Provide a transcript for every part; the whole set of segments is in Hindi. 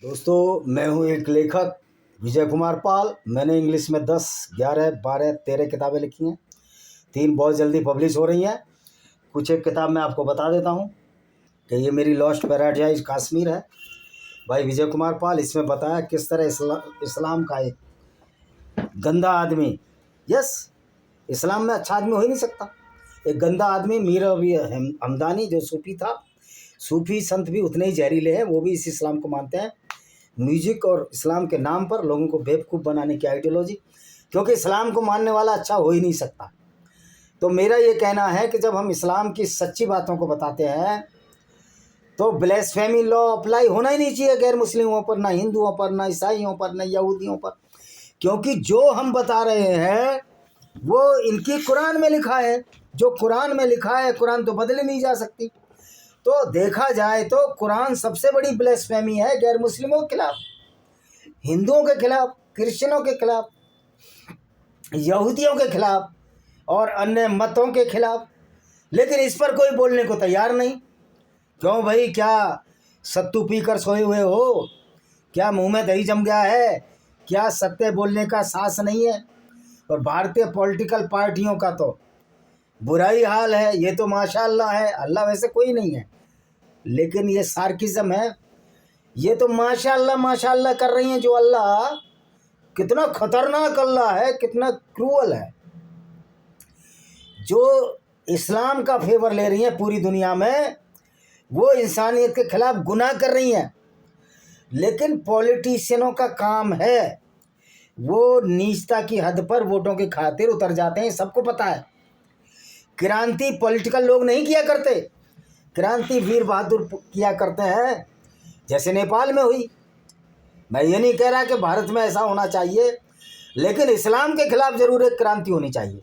दोस्तों, मैं हूँ एक लेखक विजय कुमार पाल। मैंने इंग्लिश में 10, 11, 12, 13 किताबें लिखी हैं। 3 बहुत जल्दी पब्लिश हो रही हैं। कुछ एक किताब मैं आपको बता देता हूँ कि ये मेरी लॉस्ट पैराडाइज कश्मीर है, भाई विजय कुमार पाल। इसमें बताया किस तरह इस्लाम का एक गंदा आदमी, इस्लाम में अच्छा आदमी हो ही नहीं सकता। एक गंदा आदमी मीर अभी हमदानी जो सूफी था, सूफी संत भी उतने ही जहरीले हैं, वो भी इस इस्लाम को मानते हैं। म्यूजिक और इस्लाम के नाम पर लोगों को बेवकूफ़ बनाने की आइडियोलॉजी, क्योंकि इस्लाम को मानने वाला अच्छा हो ही नहीं सकता। तो मेरा ये कहना है कि जब हम इस्लाम की सच्ची बातों को बताते हैं तो ब्लेसफेमी लॉ अप्लाई होना ही नहीं चाहिए गैर मुस्लिमों पर, ना हिंदुओं पर, ना ईसाइयों पर, ना यहूदियों पर, क्योंकि जो हम बता रहे हैं वो इनकी कुरान में लिखा है। जो कुरान में लिखा है, कुरान तो बदली नहीं जा सकती। तो देखा जाए तो कुरान सबसे बड़ी ब्लेसफेमी है गैर मुस्लिमों के खिलाफ, हिंदुओं के खिलाफ, क्रिश्चियनों के खिलाफ, यहूदियों के खिलाफ और अन्य मतों के खिलाफ। लेकिन इस पर कोई बोलने को तैयार नहीं। क्यों भाई, क्या सत्तू पीकर सोए हुए हो? क्या मुंह में दही जम गया है? क्या सत्य बोलने का साहस नहीं है? और भारतीय पॉलिटिकल पार्टियों का तो बुरा ही हाल है। ये तो माशाअल्लाह है, अल्लाह वैसे कोई नहीं है, लेकिन ये सार्किज्म है। ये तो माशाअल्लाह माशाअल्लाह कर रही हैं, जो अल्लाह कितना खतरनाक अल्लाह है, कितना क्रूअल है। जो इस्लाम का फेवर ले रही हैं पूरी दुनिया में, वो इंसानियत के खिलाफ गुनाह कर रही हैं। लेकिन पॉलिटिशियनों का काम है, वो नीचता की हद पर वोटों की खातिर उतर जाते हैं, सबको पता है। क्रांति पॉलिटिकल लोग नहीं किया करते, क्रांति वीर बहादुर किया करते हैं, जैसे नेपाल में हुई। मैं ये नहीं कह रहा कि भारत में ऐसा होना चाहिए, लेकिन इस्लाम के खिलाफ जरूर एक क्रांति होनी चाहिए,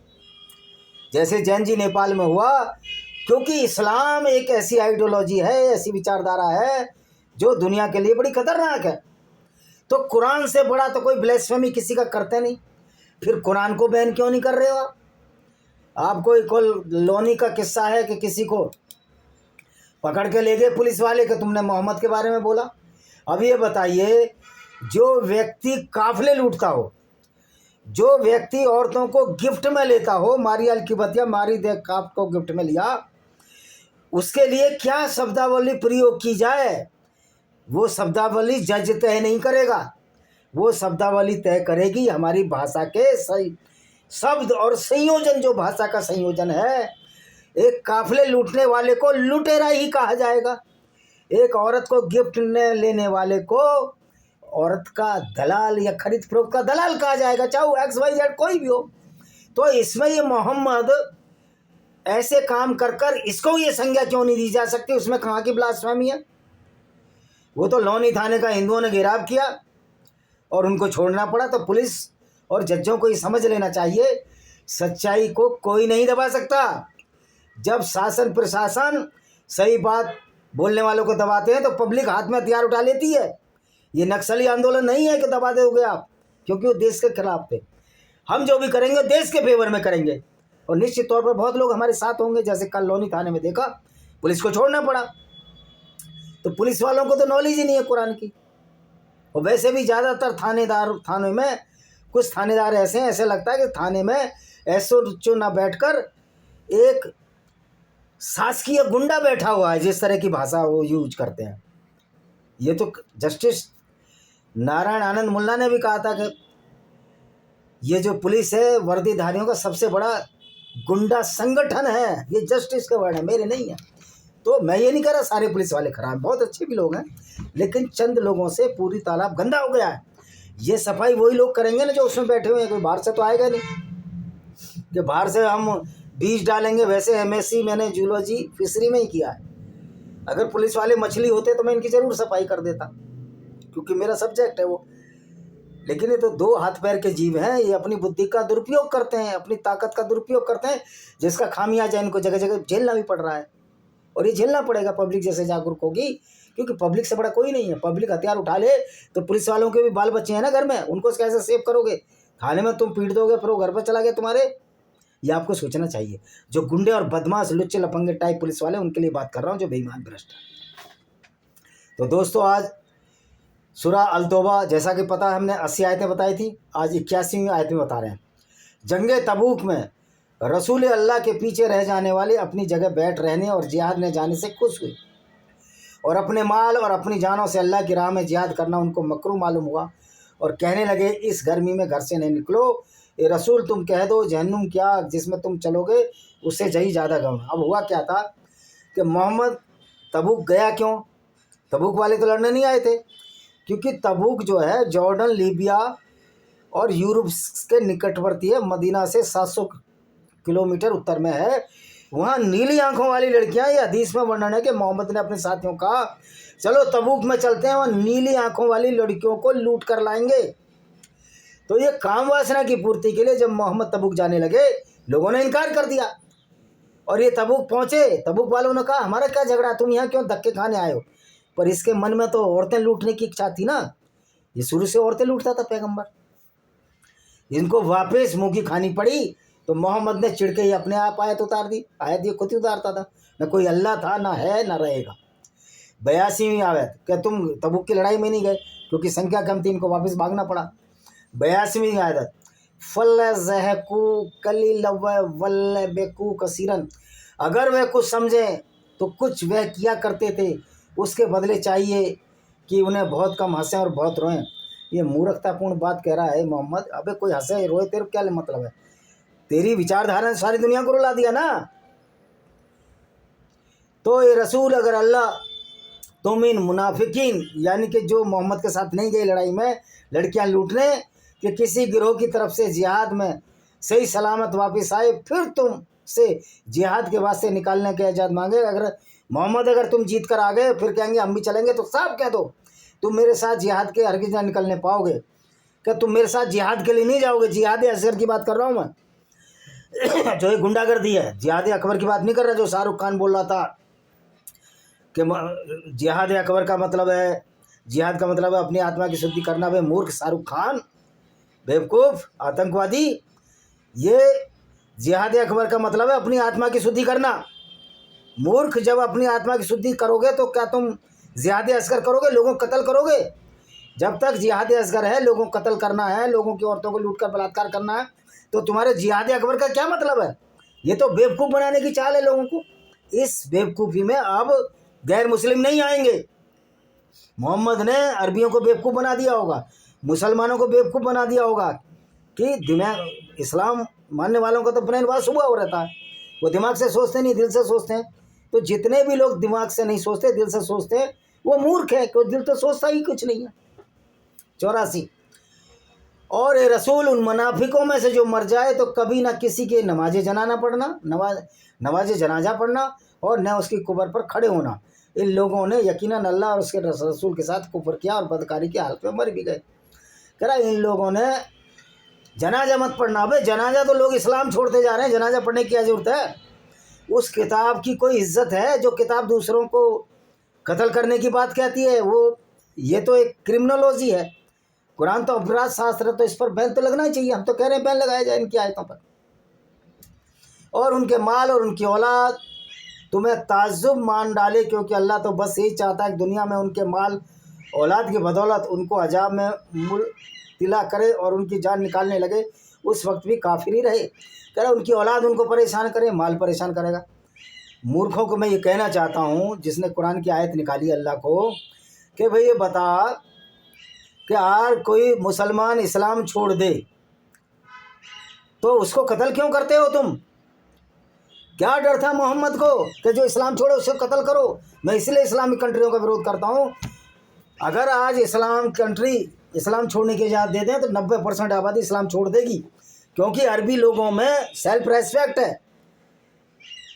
जैसे जैन जी नेपाल में हुआ। क्योंकि इस्लाम एक ऐसी आइडियोलॉजी है, ऐसी विचारधारा है जो दुनिया के लिए बड़ी खतरनाक है। तो कुरान से बड़ा तो कोई ब्लेसफेमी किसी का करते नहीं। फिर कुरान को बैन क्यों नहीं कर रहे हो आप? आपको एक लोनी का किस्सा है कि किसी को पकड़ के ले गए पुलिस वाले कि तुमने मोहम्मद के बारे में बोला। अब ये बताइए, जो व्यक्ति काफिले लूटता हो, जो व्यक्ति औरतों को गिफ्ट में लेता हो, मारी अल की बतिया मारी देख काप को गिफ्ट में लिया, उसके लिए क्या शब्दावली प्रयोग की जाए, वो शब्दावली जज तय नहीं करेगा। वो शब्दावली तय करेगी हमारी भाषा के सही शब्द और संयोजन, जो भाषा का संयोजन है। एक काफिले लूटने वाले को लुटेरा ही कहा जाएगा, एक औरत को गिफ्ट लेने वाले को औरत का दलाल या खरीद फरोख्त का दलाल कहा जाएगा, चाहे वो XYZ कोई भी हो। तो इसमें ये मोहम्मद ऐसे काम कर कर इसको ये संज्ञा क्यों नहीं दी जा सकती? उसमें कहाँ की ब्लास्फेमी है? वो तो लोनी थाने का हिंदुओं ने घेराव किया और उनको छोड़ना पड़ा। तो पुलिस और जज्जों को ये समझ लेना चाहिए, सच्चाई को कोई नहीं दबा सकता। जब शासन प्रशासन सही बात बोलने वालों को दबाते हैं तो पब्लिक हाथ में हथियार उठा लेती है। ये नक्सली आंदोलन नहीं है कि दबा दोगे आप, क्योंकि वो देश के खिलाफ थे। हम जो भी करेंगे देश के फेवर में करेंगे, और निश्चित तौर पर बहुत लोग हमारे साथ होंगे। जैसे कल लोनी थाने में देखा, पुलिस को छोड़ना पड़ा। तो पुलिस वालों को तो नॉलेज ही नहीं है कुरान की। और वैसे भी ज़्यादातर थानों में कुछ थानेदार ऐसे हैं, ऐसे लगता है कि थाने में SHO ना बैठकर एक शासकीय गुंडा बैठा हुआ है, जिस तरह की भाषा वो यूज करते हैं। ये तो जस्टिस नारायण आनंद मुल्ला ने भी कहा था कि ये जो पुलिस है वर्दीधारियों का सबसे बड़ा गुंडा संगठन है। ये जस्टिस के वर्ड है, मेरे नहीं है। तो मैं ये नहीं कह रहा सारे पुलिस वाले खराब, बहुत अच्छे भी लोग हैं, लेकिन चंद लोगों से पूरी तालाब गंदा हो गया है। ये सफाई वही लोग करेंगे ना जो उसमें बैठे हुए हैं, कोई बाहर से तो आएगा नहीं कि बाहर से हम बीज डालेंगे। वैसे MSc मैंने जूलॉजी फिशरी में ही किया है। अगर पुलिस वाले मछली होते तो मैं इनकी ज़रूर सफाई कर देता, क्योंकि मेरा सब्जेक्ट है वो। लेकिन ये तो 2 हाथ पैर के जीव हैं, ये अपनी बुद्धि का दुरुपयोग करते हैं, अपनी ताकत का दुरुपयोग करते हैं, जिसका खामियाजा इनको जगह जगह झेलना भी पड़ रहा है। और ये झेलना पड़ेगा, पब्लिक जैसे जागरूक होगी, क्योंकि पब्लिक से बड़ा कोई नहीं है। पब्लिक हथियार उठा ले तो पुलिस वालों के भी बाल बच्चे हैं ना घर में, उनको कैसे सेव करोगे? थाने में तुम पीट दोगे, फिर वो घर पर चला गया तुम्हारे। ये आपको सोचना चाहिए। जो गुंडे और बदमाश लुच्चे लफंगे टाइप पुलिस वाले, उनके लिए बात कर रहा हूँ, जो बेईमान भ्रष्ट है। तो दोस्तों, आज सूरा अल तौबा, जैसा कि पता है हमने 80 आयतें बताई थी, आज 81वीं आयत में बता रहे हैं। जंगे तबूक में रसूल अल्लाह के पीछे रह जाने वाले अपनी जगह बैठ रहने और जिहाद में जाने से खुश हुए और अपने माल और अपनी जानों से अल्लाह की राह में जिहाद करना उनको मकरूह मालूम हुआ और कहने लगे इस गर्मी में घर से नहीं निकलो, ये रसूल तुम कह दो जहन्नुम क्या जिसमें तुम चलोगे उससे जही ज़्यादा गम। अब हुआ क्या था कि मोहम्मद तबूक गया क्यों? तबूक वाले तो लड़ने नहीं आए थे, क्योंकि तबूक जो है जॉर्डन, लीबिया और यूरोप के निकटवर्ती है, मदीना से 700 किलोमीटर उत्तर में है। वहाँ नीली आंखों वाली लड़कियाँ, ये हदीस में वर्णन है कि मोहम्मद ने अपने साथियों का चलो तबूक में चलते हैं, वहाँ नीली आंखों वाली लड़कियों को लूट कर लाएंगे। तो ये काम वासना की पूर्ति के लिए जब मोहम्मद तबूक जाने लगे, लोगों ने इनकार कर दिया और ये तबूक पहुँचे। तबूक वालों ने कहा हमारा क्या झगड़ा, तुम यहाँ क्यों धक्के खाने आए हो? पर इसके मन में तो औरतें लूटने की इच्छा थी ना, ये शुरू से औरतें लूटता था पैगंबर। इनको वापस मुँह की खानी पड़ी तो मोहम्मद ने चिढ़ के ही अपने आप आयत उतार दी। आयत ये खुद ही उतारता था, न कोई अल्लाह था, ना है, ना रहेगा। 82वीं आयत कि तुम तबूक की लड़ाई में नहीं गए क्योंकि संख्या कम थी, इनको वापस भागना पड़ा। 82वीं आयत फलज़हकू कलील वल बेकू कसीरन, अगर वह कुछ समझें तो कुछ वह किया करते थे, उसके बदले चाहिए कि उन्हें बहुत कम हंसें और बहुत रोएं। ये मूर्खतापूर्ण बात कह रहा है मोहम्मद। अबे कोई हंसे रोए तेरे क्या मतलब है? तेरी विचारधारा ने सारी दुनिया को रुला दिया ना। तो ये रसूल अगर अल्लाह तुम इन मुनाफिकीन यानी कि जो मोहम्मद के साथ नहीं गई लड़ाई में लड़कियां लूटने कि किसी गिरोह की तरफ से जिहाद में सही सलामत वापस आए, फिर तुम से जिहाद के वास्ते निकालने के इजाज़त मांगे। अगर मोहम्मद अगर तुम जीत कर आ गए फिर कहेंगे हम भी चलेंगे, तो साफ कह दो तुम मेरे साथ जिहाद के हरगिज़ ना निकलने पाओगे। क्या तुम मेरे साथ जिहाद के लिए नहीं जाओगे? जिहाद असगर की बात कर रहा हूँ मैं जो ये गुंडागर्दी है। जिहाद अकबर की बात नहीं कर रहा जो शाहरुख खान बोल रहा था कि जिहाद अकबर का मतलब है, जिहाद का मतलब है अपनी आत्मा की शुद्धि करना। वे मूर्ख शाहरुख खान, बेवकूफ़, आतंकवादी। ये जिहाद अकबर का मतलब है अपनी आत्मा की शुद्धि करना। मूर्ख, जब अपनी आत्मा की शुद्धि करोगे तो क्या तुम जिहाद असगर करोगे? लोगों को कत्ल करोगे? जब तक जिहाद असगर है, लोगों को कत्ल करना है, लोगों की औरतों को लूट कर बलात्कार करना है, तो तुम्हारे जिहाद अकबर का क्या मतलब है? ये तो बेवकूफ़ बनाने की चाल है लोगों को। इस बेवकूफ़ी में अब गैर मुस्लिम नहीं आएंगे। मोहम्मद ने अरबियों को बेवकूफ़ बना दिया होगा, मुसलमानों को बेवकूफ़ बना दिया होगा कि दिमाग इस्लाम मानने वालों का तो ब्रेन वॉश हुआ हो रहता है, वो दिमाग से सोचते नहीं, दिल से सोचते हैं। तो जितने भी लोग दिमाग से नहीं सोचते, दिल से सोचते हैं, वो मूर्ख है, क्योंकि दिल तो सोचता ही कुछ नहीं है। 84 और ये रसूल उन मुनाफिकों में से जो मर जाए तो कभी ना किसी के नमाज जनाजा पढ़ना, नमाज जनाजा पढ़ना और न उसकी कब्र पर खड़े होना। इन लोगों ने यकीनन अल्लाह और उसके रसूल के साथ कुफ्र किया और बदकारी की हालत में मर भी गए। कह रहा इन लोगों ने जनाजा मत पढ़ना। अबे जनाजा तो लोग इस्लाम छोड़ते जा रहे हैं, जनाजा पढ़ने की क्या जरूरत है? उस किताब की कोई इज्जत है जो किताब दूसरों को कत्ल करने की बात कहती है? वो ये तो एक क्रिमिनोलॉजी है। कुरान तो अपराध शास्त्र है, तो इस पर बैन तो लगना ही चाहिए। हम तो कह रहे हैं बैन लगाया जाए इनकी आयतों पर। और उनके माल और उनकी औलाद तुम्हें ताज्जुब मान डाले, क्योंकि अल्लाह तो बस यही चाहता है कि दुनिया में उनके माल औलाद की बदौलत उनको अजाब में मुब्तला करे और उनकी जान निकालने लगे, उस वक्त भी काफिर ही रहे। कह रहे उनकी औलाद उनको परेशान करे, माल परेशान करेगा। मूर्खों को मैं ये कहना चाहता हूँ जिसने कुरान की आयत निकाली अल्लाह को, कि भाई ये बता कि यार कोई मुसलमान इस्लाम छोड़ दे तो उसको कत्ल क्यों करते हो तुम? क्या डर था मोहम्मद को कि जो इस्लाम छोड़े उसको कत्ल करो? मैं इसलिए इस्लामिक कंट्रियों का विरोध करता हूँ। अगर आज इस्लाम कंट्री इस्लाम छोड़ने की इजाज़त दे दें तो 90% आबादी इस्लाम छोड़ देगी, क्योंकि अरबी लोगों में सेल्फ रेस्पेक्ट है।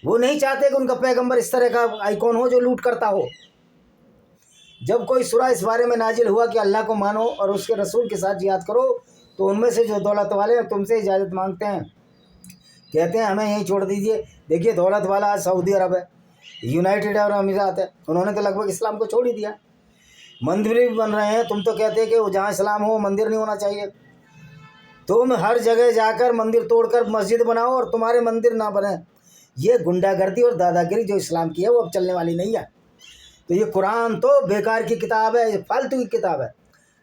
वो नहीं चाहते कि उनका पैगंबर इस तरह का आइकॉन हो जो लूट करता हो। जब कोई सूरा इस बारे में नाजिल हुआ कि अल्लाह को मानो और उसके रसूल के साथ जिहाद करो, तो उनमें से जो दौलत वाले हैं तुमसे इजाज़त मांगते हैं, कहते हैं हमें यहीं छोड़ दीजिए। देखिए दौलत वाला आज सऊदी अरब है, यूनाइटेड अरब अमीरात है, उन्होंने तो लगभग इस्लाम को छोड़ ही दिया। मंदिर भी बन रहे हैं, तुम तो कहते हैं कि जहाँ इस्लाम हो मंदिर नहीं होना चाहिए। तुम हर जगह जाकर मंदिर तोड़कर मस्जिद बनाओ और तुम्हारे मंदिर ना बने। ये गुंडागर्दी और दादागिरी जो इस्लाम की है वो अब चलने वाली नहीं है। तो ये कुरान तो बेकार की किताब है, ये फालतू की किताब है।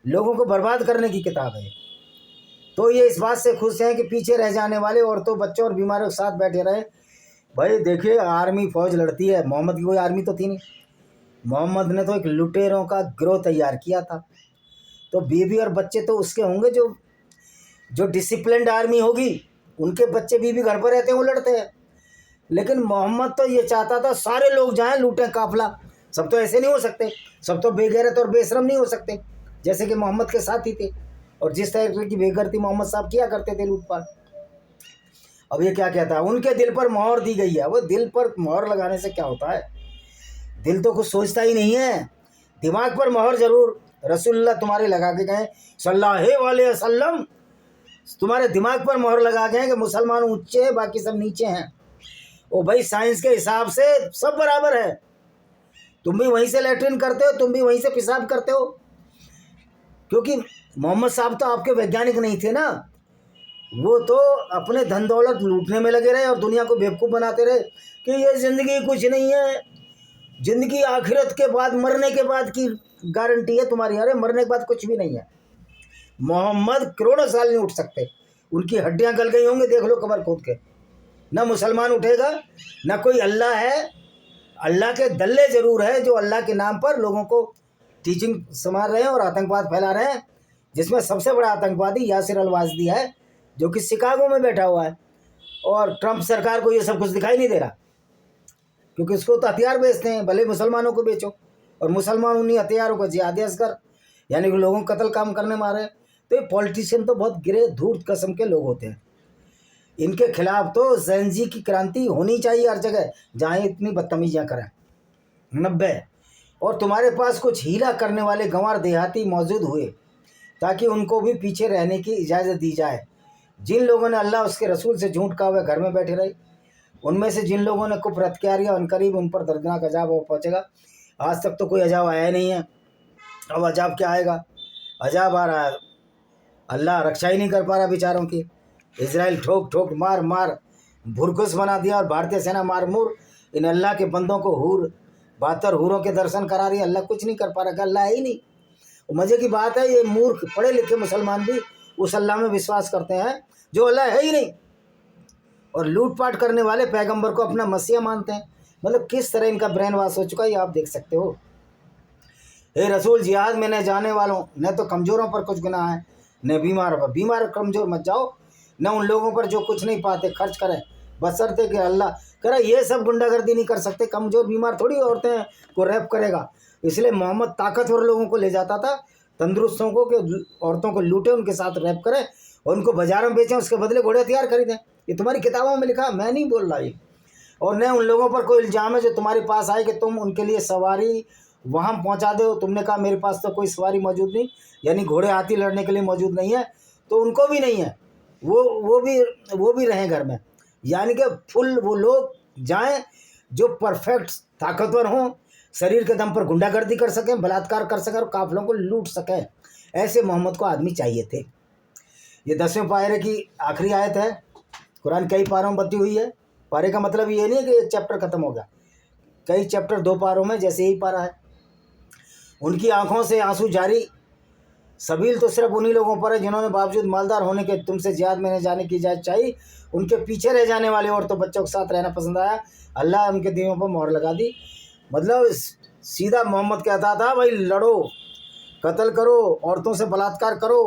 लोगों को बर्बाद करने की किताब है। तो ये इस बात से खुश हैं कि पीछे रह जाने वाले औरतों, बच्चों और बीमारों के साथ बैठे रहे। भाई देखिए, आर्मी फौज लड़ती है, मोहम्मद की कोई आर्मी तो थी नहीं। मोहम्मद ने तो एक लुटेरों का गिरोह तैयार किया था। तो बीवी और बच्चे तो उसके होंगे, जो डिसिप्लिन्ड आर्मी होगी, उनके बच्चे बीवी घर पर रहते हैं, वो लड़ते हैं। लेकिन मोहम्मद तो ये चाहता था सारे लोग जाएं, लूटें काफिला। सब तो ऐसे नहीं हो सकते, सब तो बेगैरत और बेशरम नहीं हो सकते, जैसे कि मोहम्मद के साथ ही थे। और जिस तरह की बेगैरती मोहम्मद साहब किया करते थे, लूटपाट। अब ये क्या कहता है, उनके दिल पर मोहर दी गई है। वो दिल पर मोहर लगाने से क्या होता है? दिल तो कुछ सोचता ही नहीं है। दिमाग पर मोहर जरूर रसूलुल्लाह तुम्हारे लगा के गए सल्लल्लाहु अलैहि वसल्लम, तुम्हारे दिमाग पर मोहर लगा गए कि मुसलमान ऊंचे हैं, बाकी सब नीचे हैं। ओ भाई, साइंस के हिसाब से सब बराबर है। तुम भी वहीं से लैट्रिन करते हो, तुम भी वहीं से पेशाब करते हो। क्योंकि मोहम्मद साहब तो आपके वैज्ञानिक नहीं थे ना, वो तो अपने धन दौलत लूटने में लगे रहे और दुनिया को बेवकूफ़ बनाते रहे कि ये ज़िंदगी कुछ नहीं है, ज़िंदगी आखिरत के बाद, मरने के बाद की गारंटी है तुम्हारी। अरे मरने के बाद कुछ भी नहीं है। मोहम्मद करोड़ों साल नहीं उठ सकते, उनकी हड्डियां गल गई होंगी, देख लो कबर खोद के। ना मुसलमान उठेगा, ना कोई अल्लाह है। अल्लाह के दल्ले ज़रूर है जो अल्लाह के नाम पर लोगों को टीचिंग संभाल रहे हैं और आतंकवाद फैला रहे हैं, जिसमें सबसे बड़ा आतंकवादी यासिर अल-वाजदी है, जो कि शिकागो में बैठा हुआ है। और ट्रंप सरकार को ये सब कुछ दिखाई नहीं दे रहा, क्योंकि उसको तो हथियार बेचते हैं, भले मुसलमानों को बेचो। और मुसलमान उन्हीं हथियारों को जिहादी असगर, यानी कि लोगों को कत्ल काम करने मारे। तो ये पॉलिटिशियन तो बहुत गिरे धूर्त किस्म के लोग होते हैं। इनके खिलाफ तो ज़ेनजी की क्रांति होनी चाहिए हर जगह, जहाँ इतनी बदतमीजियाँ करें। 90 और तुम्हारे पास कुछ हीला करने वाले गंवार देहाती मौजूद हुए, ताकि उनको भी पीछे रहने की इजाज़त दी जाए। जिन लोगों ने अल्लाह उसके रसूल से झूठ कहा हुआ घर में बैठे रहे, उनमें से जिन लोगों ने कुफ्र किया या उनकरीब उन पर दर्दनाक अजाब पहुँचेगा। आज तक तो कोई अजाब आया नहीं है, अब अजाब क्या आएगा? अजाब आ रहा है। अल्लाह रक्षा ही नहीं कर पा रहा बेचारों की। इजराइल ठोक ठोक मार मार भुरकुस बना दिया, और भारतीय सेना मार मुर इन अल्लाह के बंदों को हूर 72 हूरों के दर्शन करा रही है। अल्लाह कुछ नहीं कर पा रहा, अल्लाह है ही नहीं। मज़े की बात है, ये मूर्ख पढ़े लिखे मुसलमान भी उस अल्लाह में विश्वास करते हैं जो अल्लाह है ही नहीं, और लूटपाट करने वाले पैगंबर को अपना मसीहा मानते हैं। मतलब किस तरह इनका ब्रेन वॉश हो चुका है, ये आप देख सकते हो। हे रसूल, जिहाद में न जाने वालों, न तो कमज़ोरों पर कुछ गुनाह है, न बीमारों पर। बीमार कमज़ोर मत जाओ, न उन लोगों पर जो कुछ नहीं पाते खर्च करें, बशर्ते कि अल्लाह करे। ये सब गुंडागर्दी नहीं कर सकते। कमज़ोर बीमार थोड़ी औरतें को रैप करेगा। इसलिए मोहम्मद ताकतवर लोगों को ले जाता था, तंदुरुस्तों को, कि औरतों को लूटे, उनके साथ रैप करें और उनको बाज़ारों में बेचें, उसके बदले घोड़े हथियार खरीदें। ये तुम्हारी किताबों में लिखा, मैं नहीं बोल रहा ये। और न उन लोगों पर कोई इल्ज़ाम है जो तुम्हारे पास आए कि तुम उनके लिए सवारी वहाँ पहुँचा दो। तुमने कहा मेरे पास तो कोई सवारी मौजूद नहीं, यानी घोड़े हाथी लड़ने के लिए मौजूद नहीं है, तो उनको भी नहीं है, वो भी रहें घर में। यानी कि फुल वो लोग जाएं जो परफेक्ट ताकतवर हों, शरीर के दम पर गुंडागर्दी कर सकें, बलात्कार कर सकें और काफिलों को लूट सकें। ऐसे मोहम्मद को आदमी चाहिए थे। ये 10वें पारे की आखिरी आयत है। कुरान कई पारों में बती हुई है। पारे का मतलब ये नहीं है कि एक चैप्टर ख़त्म हो गया, कई चैप्टर 2 पारों में, जैसे यही पारा है। उनकी आंखों से आंसू जारी। सबील तो सिर्फ उन्हीं लोगों पर है जिन्होंने बावजूद मालदार होने के तुमसे जिहाद में जाने की इजाज़त चाहिए। उनके पीछे रह जाने वाले औरतों बच्चों के साथ रहना पसंद आया, अल्लाह उनके दिलों पर मोहर लगा दी। मतलब सीधा मोहम्मद कहता था, भाई लड़ो, कत्ल करो, औरतों से बलात्कार करो,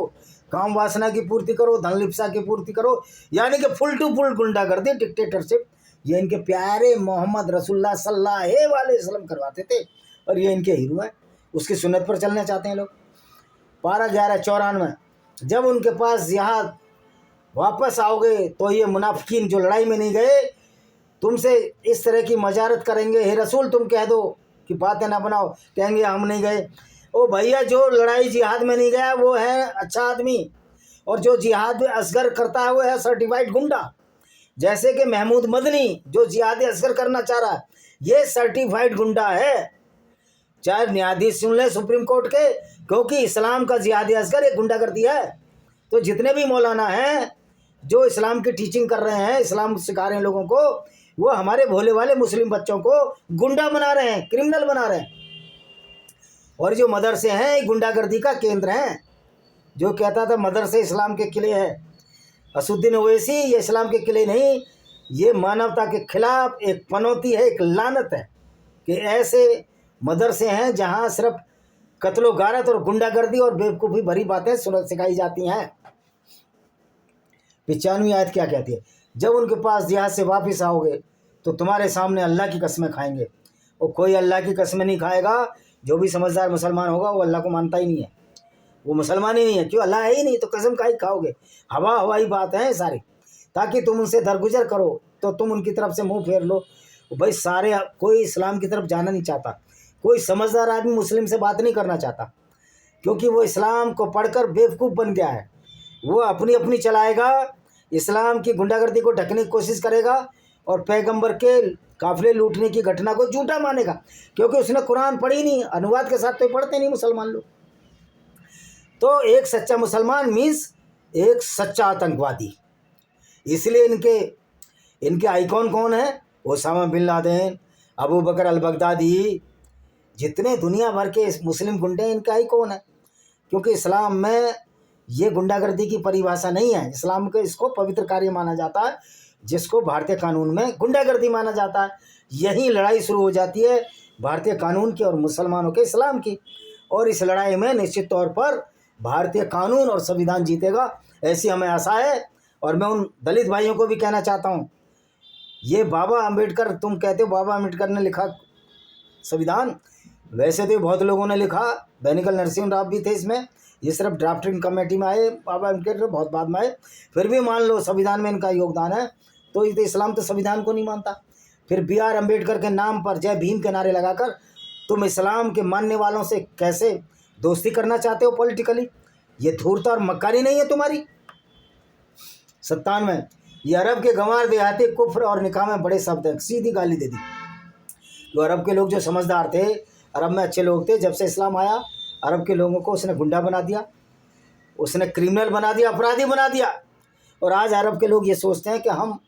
काम वासना की पूर्ति करो, धन लिप्सा की पूर्ति करो, यानी कि फुल टू फुल गुंडागर्दी, डिक्टेटरशिप। ये इनके प्यारे मोहम्मद रसूलुल्लाह सल्लल्लाहु अलैहि वसल्लम करवाते थे, और ये इनके हीरो हैं। उसकी सुन्नत पर चलना चाहते हैं लोग। पारा 1194। जब उनके पास यहाँ वापस आओगे तो ये मुनाफिकीन जो लड़ाई में नहीं गए तुमसे इस तरह की मजारत करेंगे, हे रसूल तुम कह दो कि बातें ना बनाओ, कहेंगे हम नहीं गए। ओ भैया, जो लड़ाई जिहाद में नहीं गया वो है अच्छा आदमी, और जो जिहाद असगर करता है वो है सर्टिफाइड गुंडा। जैसे कि महमूद मदनी जो जिहाद असगर करना चाह रहा है, ये सर्टिफाइड गुंडा है। चाहे न्यायाधीश सुन ले सुप्रीम कोर्ट के, क्योंकि इस्लाम का जिहाद असगर एक गुंडागर्दी है। तो जितने भी मौलाना हैं जो इस्लाम की टीचिंग कर रहे हैं, इस्लाम सिखा रहे हैं लोगों को, वो हमारे भोले वाले मुस्लिम बच्चों को गुंडा बना रहे हैं, क्रिमिनल बना रहे हैं। और जो मदरसे हैं गुंडागर्दी का केंद्र हैं। जो कहता था मदरसे इस्लाम के किले हैं, असुद्दीन ओवैसी, ये इस्लाम के किले नहीं, ये मानवता के खिलाफ एक पनौती है, एक लानत है कि ऐसे मदरसे हैं जहाँ सिर्फ कत्लो गारत और गुंडागर्दी और बेवकूफ़ी भरी बातें सिखाई जाती हैं। 95 आयत क्या कहती है? जब उनके पास जिहाद से वापस आओगे तो तुम्हारे सामने अल्लाह की कसमें खाएंगे, और कोई अल्लाह की कसमें नहीं खाएगा। जो भी समझदार मुसलमान होगा वो अल्लाह को मानता ही नहीं है, वो मुसलमान ही नहीं है। क्यों? अल्लाह है ही नहीं, तो कसम काहे खाओगे? हवाई बात है सारी, ताकि तुम उनसे दरगुजर करो तो तुम उनकी तरफ से मुंह फेर लो। भाई सारे, कोई इस्लाम की तरफ जाना नहीं चाहता, कोई समझदार आदमी मुस्लिम से बात नहीं करना चाहता, क्योंकि वो इस्लाम को पढ़कर बेवकूफ़ बन गया है। वो अपनी अपनी चलाएगा, इस्लाम की गुंडागर्दी को ढकने की कोशिश करेगा और पैगंबर के काफिले लूटने की घटना को झूठा मानेगा, क्योंकि उसने कुरान पढ़ी नहीं, अनुवाद के साथ तो पढ़ते नहीं मुसलमान लोग। तो एक सच्चा मुसलमान मीन्स एक सच्चा आतंकवादी। इसलिए इनके आइकॉन कौन है? ओसामा बिन लादेन, अबू बकर अल बगदादी, जितने दुनिया भर के मुस्लिम गुंडे हैं, इनका आइकॉन है। क्योंकि इस्लाम में ये गुंडागर्दी की परिभाषा नहीं है। इस्लाम के इसको पवित्र कार्य माना जाता है, जिसको भारतीय कानून में गुंडागर्दी माना जाता है। यही लड़ाई शुरू हो जाती है भारतीय कानून की और मुसलमानों के इस्लाम की, और इस लड़ाई में निश्चित तौर पर भारतीय कानून और संविधान जीतेगा, ऐसी हमें आशा है। और मैं उन दलित भाइयों को भी कहना चाहता हूँ, ये बाबा अम्बेडकर, तुम कहते हो बाबा अम्बेडकर ने लिखा संविधान, वैसे तो बहुत लोगों ने लिखा, बेनिकल नरसिंह राव भी थे इसमें, ये सिर्फ ड्राफ्टिंग कमेटी में आए, बाबा अम्बेडकर बहुत बाद में आए। फिर भी मान लो संविधान में इनका योगदान है, तो इस्लाम तो संविधान को नहीं मानता। फिर BR अम्बेडकर के नाम पर जय भीम के नारे लगाकर तुम इस्लाम के मानने वालों से कैसे दोस्ती करना चाहते हो पॉलिटिकली? ये धूर्त और मक्कारी नहीं है तुम्हारी? 97 ये अरब के गंवार देहाती कुफ्र और निकाह में बड़े शब्द हैं, सीधी गाली दे दी। जो अरब के लोग जो समझदार थे, अरब में अच्छे लोग थे, जब से इस्लाम आया अरब के लोगों को उसने गुंडा बना दिया, उसने क्रिमिनल बना दिया, अपराधी बना दिया। और आज अरब के लोग ये सोचते हैं कि हम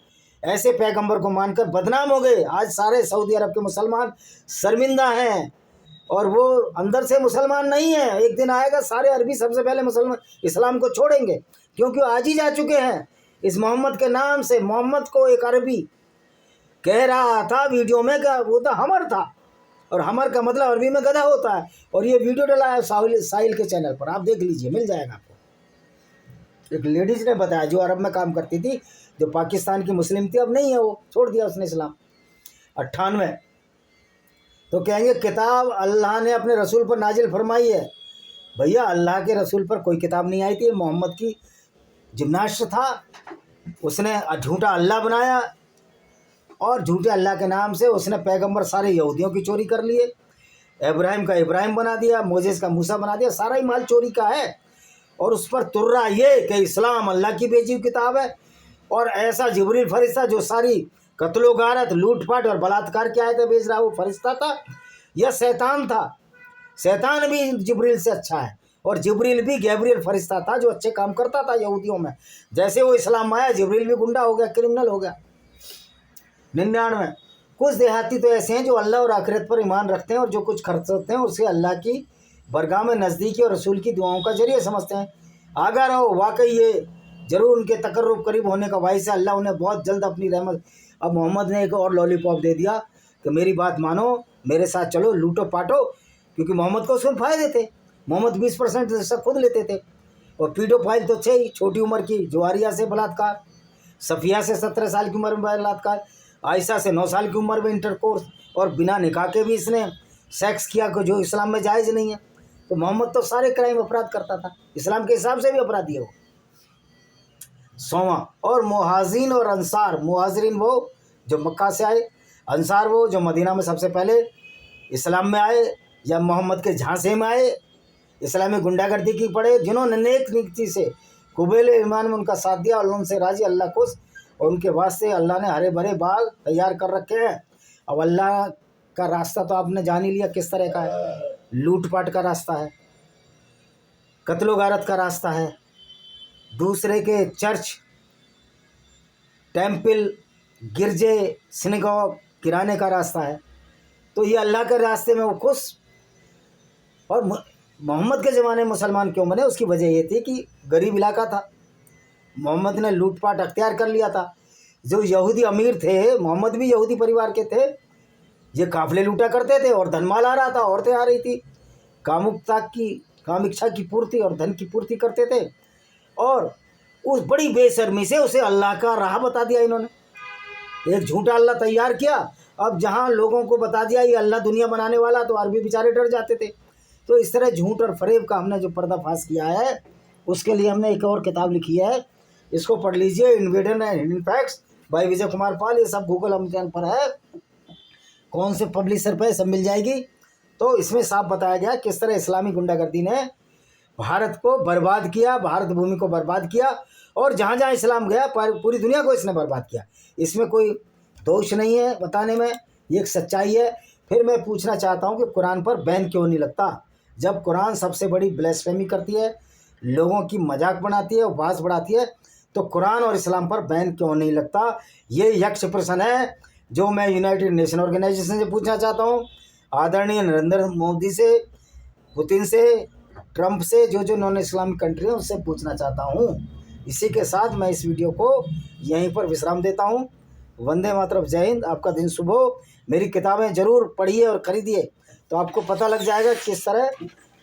ऐसे पैगंबर को मानकर बदनाम हो गए। आज सारे सऊदी अरब के मुसलमान शर्मिंदा हैं, और वो अंदर से मुसलमान नहीं है। एक दिन आएगा सारे अरबी सबसे पहले मुसलमान इस्लाम को छोड़ेंगे, क्योंकि वो आज ही जा चुके हैं इस मोहम्मद के नाम से। मोहम्मद को एक अरबी कह रहा था वीडियो में कि वो तो हमर था, और हमर का मतलब अरबी में गधा होता है। और ये वीडियो डला है साहिल के चैनल पर, आप देख लीजिए, मिल जाएगा आपको। एक लेडीज़ ने बताया जो अरब में काम करती थी, जो पाकिस्तान की मुस्लिम थी, अब नहीं है, वो छोड़ दिया उसने इस्लाम। 98 तो कहेंगे किताब अल्लाह ने अपने रसूल पर नाजिल फरमाई है। भैया अल्लाह के रसूल पर कोई किताब नहीं आई थी, मोहम्मद की जिम्नास्ट था, उसने झूठा अल्लाह बनाया, और झूठे अल्लाह के नाम से उसने पैगंबर सारे यहूदियों की चोरी कर लिए, इब्राहिम का इब्राहिम बना दिया, मोजेस का मूसा बना दिया, सारा ही माल चोरी का है। और उस पर तुर्रा ये कि इस्लाम अल्लाह की भेजी हुई किताब है, और ऐसा जिब्रील फरिश्ता जो सारी कत्लो गारत, लूटपाट और बलात्कार की आयतें भेज रहा, वो फरिश्ता था या शैतान था? शैतान भी जिब्रील से अच्छा है, और जिब्रील भी गैब्रियल फरिश्ता था जो अच्छे काम करता था यहूदियों में। जैसे वो इस्लाम आया, जिब्रील भी गुंडा हो गया, क्रिमिनल हो गया। 99 कुछ देहाती तो ऐसे हैं जो अल्लाह और आखिरत पर ईमान रखते हैं, और जो कुछ खर्चते हैं उसे अल्लाह की बरगाह में नज़दीकी और रसूल की दुआओं का जरिए समझते हैं। आगा रहो, वाकई ये ज़रूर उनके तकर्रुब करीब होने का वाइस है। अल्लाह उन्हें बहुत जल्द अपनी रहमत। अब मोहम्मद ने एक और लॉलीपॉप दे दिया कि मेरी बात मानो, मेरे साथ चलो, लूटो पाटो, क्योंकि मोहम्मद को उसमें फ़ायदे थे। मोहम्मद 20% हिस्सा खुद लेते थे, और पीडोफाइल तो थे ही, छोटी उम्र की, जुआरिया से बलात्कार, सफ़िया से 17 साल की उम्र में बलात्कार, आयशा से 9 साल की उम्र में इंटरकोर्स, और बिना निकाह के भी इसने सेक्स किया, को जो इस्लाम में जायज़ नहीं है। तो मोहम्मद तो सारे क्राइम अपराध करता था, इस्लाम के हिसाब से भी अपराधी है वो। 100वां और मुहाजिरीन और अंसार। मुहाजिरीन वो जो मक्का से आए, अंसार वो जो मदीना में सबसे पहले इस्लाम में आए या मोहम्मद के झांसे में आए, इस्लामी गुंडागर्दी की पड़े, जिन्होंने नेक नीति से कुबेल ईमान में उनका साथ दिया और उनसे राजी अल्लाह खुश, और उनके वास्ते अल्लाह ने हरे भरे बाग तैयार कर रखे हैं। अब अल्लाह का रास्ता तो आपने जान ही लिया किस तरह का है। लूटपाट का रास्ता है, कत्लो गारत का रास्ता है, दूसरे के चर्च, टेम्पल, गिरजे, सिनेगॉग गिराने का रास्ता है। तो ये अल्लाह के रास्ते में वो खुश, और मोहम्मद के ज़माने में मुसलमान क्यों बने, उसकी वजह ये थी कि गरीब इलाका था, मोहम्मद ने लूटपाट अख्तियार कर लिया था। जो यहूदी अमीर थे, मोहम्मद भी यहूदी परिवार के थे, ये काफिले लूटा करते थे और धनमाल आ रहा था, औरतें आ रही थी, काम इच्छा की पूर्ति और धन की पूर्ति करते थे। और उस बड़ी बेशर्मी से उसे अल्लाह का राह बता दिया इन्होंने, एक झूठा अल्लाह तैयार किया। अब जहाँ लोगों को बता दिया ये अल्लाह दुनिया बनाने वाला, तो अरबी बेचारे डर जाते थे। तो इस तरह झूठ और फरेब का हमने जो पर्दाफाश किया है, उसके लिए हमने एक और किताब लिखी है, इसको पढ़ लीजिए, invader and hidden facts by Vijay Kumar Pal. ये सब गूगल अमेज़न पर है, कौन से पब्लिशर पे सब मिल जाएगी। तो इसमें साफ बताया गया किस तरह इस्लामी गुंडागर्दी ने भारत को बर्बाद किया, भारत भूमि को बर्बाद किया, और जहाँ जहाँ इस्लाम गया पूरी दुनिया को इसने बर्बाद किया। इसमें कोई दोष नहीं है बताने में, ये एक सच्चाई है। फिर मैं पूछना चाहता हूँ कि कुरान पर बैन क्यों नहीं लगता, जब कुरान सबसे बड़ी ब्लेस्फेमी करती है, लोगों की मजाक बनाती है, उपवास बढ़ाती है, तो कुरान और इस्लाम पर बैन क्यों नहीं लगता। ये यक्ष प्रश्न है जो मैं यूनाइटेड नेशन ऑर्गेनाइजेशन से पूछना चाहता हूँ, आदरणीय नरेंद्र मोदी से, पुतिन से, ट्रंप से, जो नॉन इस्लामिक कंट्री है उससे पूछना चाहता हूँ। इसी के साथ मैं इस वीडियो को यहीं पर विश्राम देता हूँ। वंदे मातरम, जय हिंद, आपका दिन शुभ हो। मेरी किताबें ज़रूर पढ़िए और ख़रीदिए, तो आपको पता लग जाएगा किस तरह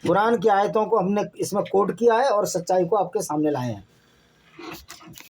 कुरान की आयतों को हमने इसमें कोट किया है और सच्चाई को आपके सामने लाए हैं।